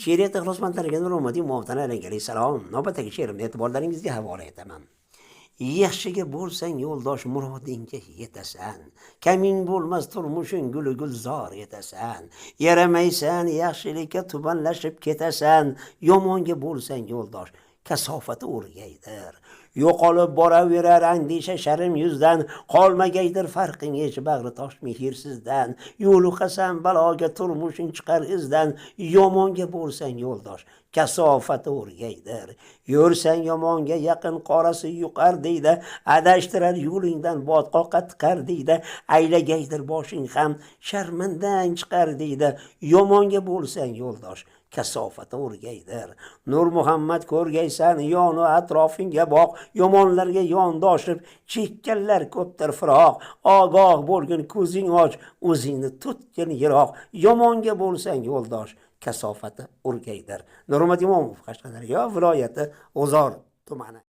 She'riyat ixlosmandlariga Nurmuhammad Imomovdan alayhissalom. Navbatdagi she'rimni e'tiborlaringizga havola etaman. Yaxshiga bo'lsang yo'ldosh murodingga yetasan. Kaming bo'lmas turmushing guli gulzor etasan. Yaramaysan yaxshilikka tubanlashib ketasan. Yomonga bo'lsang yo'ldosh kasofati o'rgaydir. Yo'qolib boraverar andisha sharim yuzdan, qolmagaydir farqing hech bag'ri tosh mehirsizdan. Yo'liqasan baloga turmushing chiqar izdan, yomonga bo'lsang yo'ldosh kasofati o'rgaydir. Yursang yomonga yaqin qorasi yuqar deydi, adashtirar yo'lingdan botqoqqa tiqar deydi, aylagaydir boshing ham sharmandang chiqar deydi. Yomonga bo'lsang yo'ldosh kasofati o'rgaydir. Nurmuhammad ko'rgaysan yonu atrofingga boq, yomonlarga yondoshib chekkanlar ko'pdir firoq. Ogoh bo'lgin ko'zing och, o'zingni tutgin yiroq. Yomonga bo'lsang yo'ldosh kasofati o'rgaydir. Nurmuhammad Imomov, Qashqadaryo viloyati G'uzor tumani.